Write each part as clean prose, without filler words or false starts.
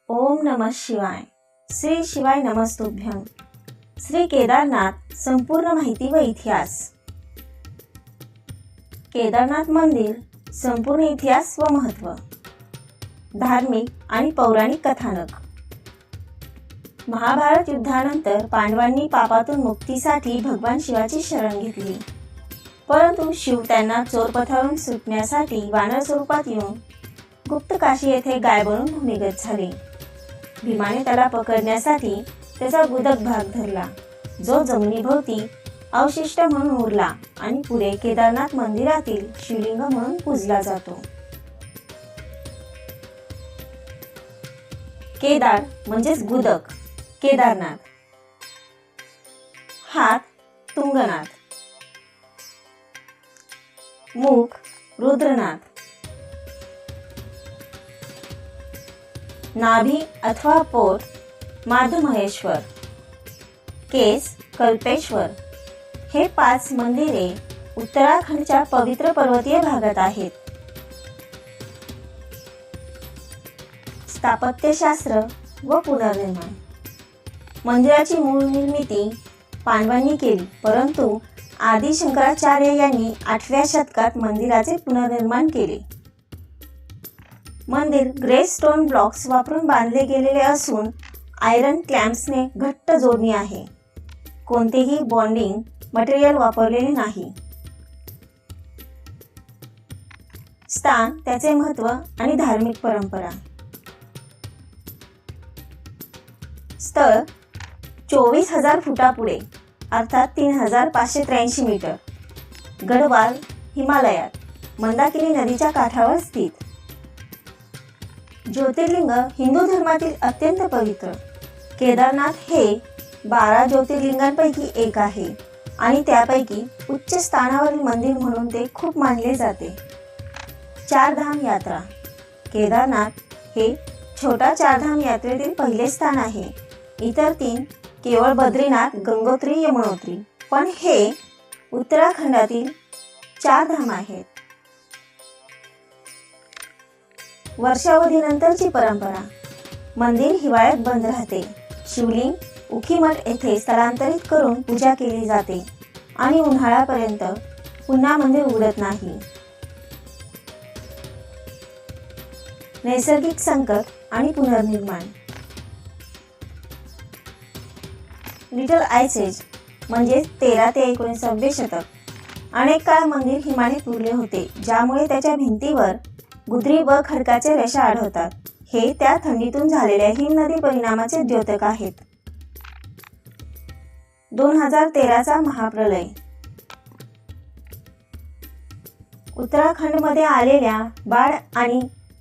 ओम नमः शिवाय. श्री शिवाय नमस्तुभ्यं. श्री केदारनाथ संपूर्ण माहिती व इतिहास. केदारनाथ मंदिर संपूर्ण इतिहास व महत्त्व. धार्मिक आणि पौराणिक कथानक. महाभारत युद्धानंतर पांडवांनी पापातून मुक्तीसाठी भगवान शिवाची शरण घेतली, परंतु शिव त्यांना चोरपथावरून सुटण्यासाठी वानर स्वरूपात येऊन गुप्तकाशी येथे गाय बनून भूमिगत झाले. भीमाने त्याला पकडण्यासाठी त्याचा गुदक भाग धरला, जो जमिनीभोवती अवशिष्ट म्हणून उरला आणि पुढे केदारनाथ मंदिरातील शिवलिंग म्हणून पूजला जातो. केदार म्हणजेच गुदक, केदारनाथ. हात तुंगनाथ, मुख रुद्रनाथ, नाभी अथवा पोट माधमहेश्वर, केस कल्पेश्वर. हे 5 मंदिरे उत्तराखंडच्या पवित्र पर्वतीय भागात आहेत. स्थापत्यशास्त्र व पुनर्निर्माण. मंदिराची मूळ निर्मिती पांडवांनी केली, परंतु आदि शंकराचार्य यांनी 8व्या शतकात मंदिराचे पुनर्निर्माण केले. मंदिर ग्रे स्टोन ब्लॉक्स वापरून बांधले गेलेले असून आयरन क्लॅम्प्सने घट्ट जोडणी आहे. कोणतेही बॉन्डिंग मटेरियल वापरलेले नाही. स्थान, त्याचे महत्त्व आणि धार्मिक परंपरा. स्थळ 24,000 फुटापुढे अर्थात 3,583 मीटर. गढवाल, हिमालयात, मंदाकिनी नदीच्या काठावर स्थित. ज्योतिर्लिंग हिंदू धर्मातील अत्यंत पवित्र. केदारनाथ हे 12 ज्योतिर्लिंगांपैकी एक आहे आणि त्यापैकी उच्च स्थानावरील मंदिर म्हणून ते खूप मानले जाते. 4 धाम यात्रा. केदारनाथ हे छोटा 4 धाम यात्रेतील पहिले स्थान आहे. इतर 3 केवळ बद्रीनाथ, गंगोत्री, यमुनोत्री, पण हे उत्तराखंडातील 4 धाम आहेत. वर्षावधीनंतरची परंपरा. मंदिर हिवाळ्यात बंद राहते. शिवलिंग उखीमठ येथे स्थलांतरित करून पूजा केली जाते आणि उन्हाळ्यापर्यंत पुन्हा मंदिर उघडत नाही. नैसर्गिक संकट आणि पुनर्निर्माण. लिटल आइस एज म्हणजे 13 ते 19वे शतक. अनेक काळ मंदिर हिमाने पुरले होते, ज्यामुळे त्याच्या भिंतीवर गुदरी व खडकाचे रेषा आढळतात. हे त्या थंडीतून झालेल्या हिमनदी परिणामाचे द्योतक आहेत. 2013चा महाप्रलय. उत्तराखंडमध्ये आलेल्या बाढ आणि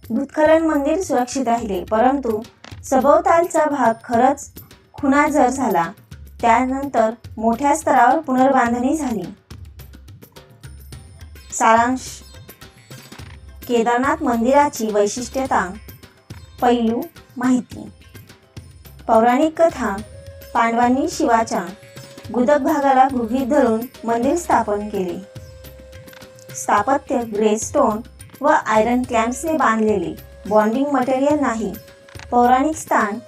भूस्खलन मंदिर सुरक्षित राहिले, परंतु सभोवतालचा भाग खरंच खुनाजर झाला. त्यानंतर मोठ्या स्तरावर पुनर्बांधणी झाली. सारांश. केदारनाथ मंदिराची वैशिष्ट्यता. पैलू, माहिती. पौराणिक कथा. पांडवांनी शिवाच्या गुदक भागाला गृहीत धरून मंदिर स्थापन केले. स्थापत्य ग्रे स्टोन व आयरन क्लॅम्प्सने बांधलेले, बॉन्डिंग मटेरियल नाही. पौराणिक स्थान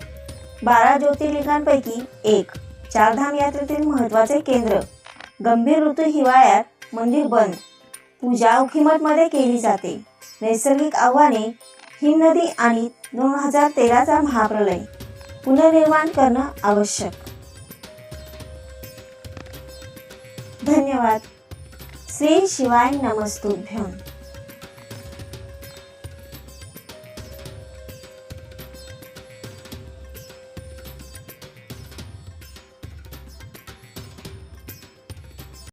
12 ज्योतिर्लिंगांपैकी एक. 4 धाम यात्रेतील महत्त्वाचे केंद्र. गंभीर ऋतू हिवाळ्यात मंदिर बंद. पूजा उखीमठमध्ये केली जाते. नैसर्गिक आव्हाने. हिमनदी आणि 2013चा महाप्रलय. पुनर्निर्माण करणं आवश्यक. धन्यवाद. श्री शिवाय नमस्तुभ्यं.